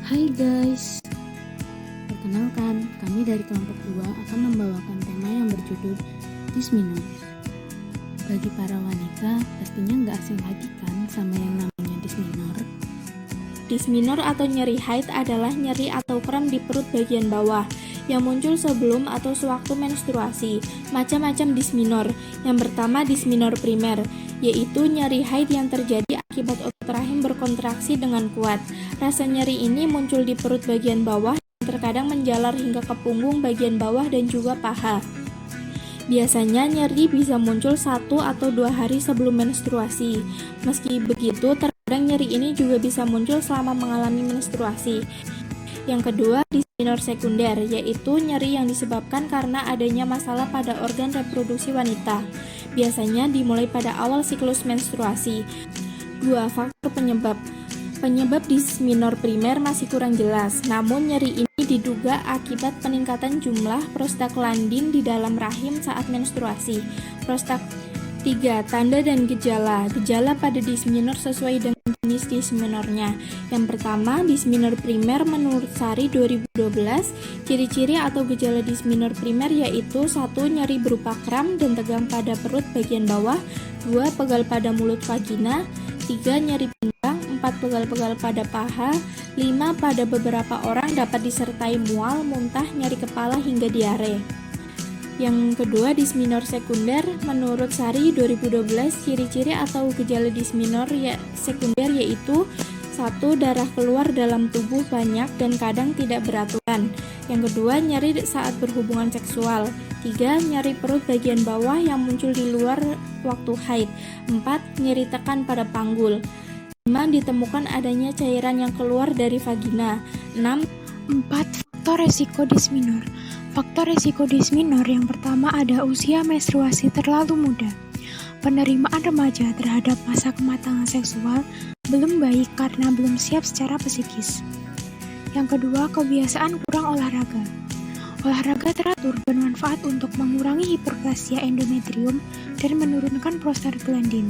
Hai guys, perkenalkan kami dari kelompok 2 akan membawakan tema yang berjudul dysmenorrhea. Bagi para wanita, pastinya nggak asing lagi kan sama yang namanya dysmenorrhea. Dysmenorrhea atau nyeri haid adalah nyeri atau kram di perut bagian bawah yang muncul sebelum atau sewaktu menstruasi. Macam-macam dysmenorrhea. Yang pertama dysmenorrhea primer, yaitu nyeri haid yang terjadi akibat otot rahim berkontraksi dengan kuat. Rasa nyeri ini muncul di perut bagian bawah dan terkadang menjalar hingga ke punggung bagian bawah dan juga paha. Biasanya nyeri bisa muncul 1 atau 2 hari sebelum menstruasi. Meski begitu, terkadang nyeri ini juga bisa muncul selama mengalami menstruasi. Yang kedua, dysmenorrhea sekunder, yaitu nyeri yang disebabkan karena adanya masalah pada organ reproduksi wanita. Biasanya dimulai pada awal siklus menstruasi. 2. Faktor penyebab. Penyebab dysmenorrhea primer masih kurang jelas, namun nyeri ini diduga akibat peningkatan jumlah prostaglandin di dalam rahim saat menstruasi. 3. Tanda dan gejala. Gejala pada dysmenorrhea sesuai dengan jenis dysmenorrhea. Yang pertama, dysmenorrhea primer menurut Sari 2012. Ciri-ciri atau gejala dysmenorrhea primer yaitu 1. Nyeri berupa kram dan tegang pada perut bagian bawah. 2. Pegal pada mulut vagina. 3. Nyeri pinggang. 4. Pegal-pegal pada paha. 5. Pada beberapa orang dapat disertai mual, muntah, nyeri kepala hingga diare. Yang kedua, dysmenorrhea sekunder. Menurut Sari 2012, ciri-ciri atau gejala dysmenorrhea sekunder yaitu 1. Darah keluar dalam tubuh banyak dan kadang tidak beraturan. Yang kedua, nyeri saat berhubungan seksual. 3. Nyeri perut bagian bawah yang muncul di luar waktu haid. 4. Nyeri tekan pada panggul. 5. Ditemukan adanya cairan yang keluar dari vagina. 6. 4. Faktor resiko dysmenorrhea. Faktor resiko dysmenorrhea yang pertama ada usia menstruasi terlalu muda. Penerimaan remaja terhadap masa kematangan seksual belum baik karena belum siap secara psikis. Yang kedua, kebiasaan kurang olahraga. Olahraga teratur bermanfaat untuk mengurangi hiperplasia endometrium dan menurunkan prostaglandin.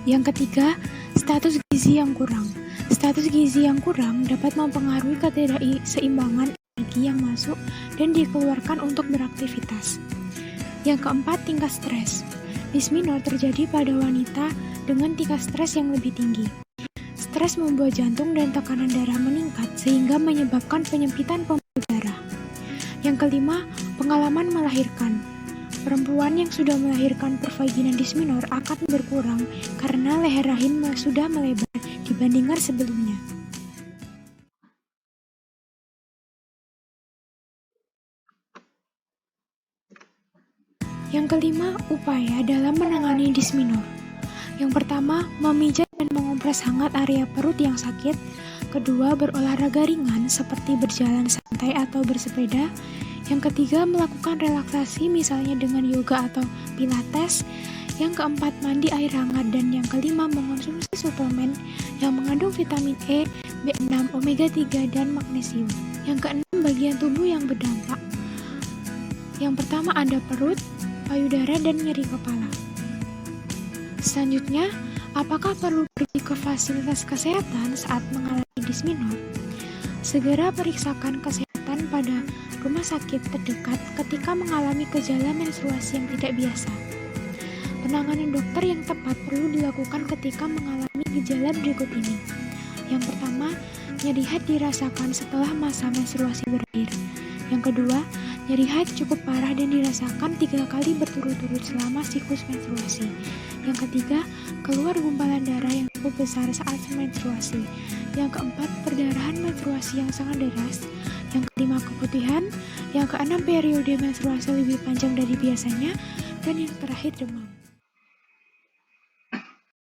Yang ketiga, status gizi yang kurang. Status gizi yang kurang dapat mempengaruhi ketidakseimbangan energi yang masuk dan dikeluarkan untuk beraktivitas. Yang keempat, tingkat stres. Dysmenorrhea terjadi pada wanita dengan tingkat stres yang lebih tinggi. Stres membuat jantung dan tekanan darah meningkat sehingga menyebabkan penyempitan pembuluh darah. Yang kelima, pengalaman melahirkan. Perempuan yang sudah melahirkan pervaginan dysmenorrhea akan berkurang karena leher rahim sudah melebar dibandingkan sebelumnya. Yang kelima, upaya dalam menangani dysmenorrhea. Yang pertama, memijat dan mengompres hangat area perut yang sakit. Kedua, berolahraga ringan seperti berjalan santai atau bersepeda. Yang ketiga, melakukan relaksasi misalnya dengan yoga atau pilates. Yang keempat, mandi air hangat. Dan yang kelima, mengonsumsi suplemen yang mengandung vitamin E, B6, omega 3, dan magnesium. Yang keenam, bagian tubuh yang berdampak. Yang pertama ada perut, payudara, dan nyeri kepala. Selanjutnya, apakah perlu pergi ke fasilitas kesehatan saat mengalami dysmenorrhea? Segera periksakan kesehatan pada rumah sakit terdekat ketika mengalami gejala menstruasi yang tidak biasa. Penanganan dokter yang tepat perlu dilakukan ketika mengalami gejala berikut ini. Yang pertama, nyeri haid dirasakan setelah masa menstruasi berakhir. Yang kedua, nyeri haid cukup parah dan dirasakan 3 kali berturut-turut selama siklus menstruasi. Yang ketiga, keluar gumpalan darah yang cukup besar saat menstruasi. Yang keempat, perdarahan menstruasi yang sangat deras. Yang kelima, keputihan. Yang keenam, periode menstruasi lebih panjang dari biasanya. Dan yang terakhir, demam.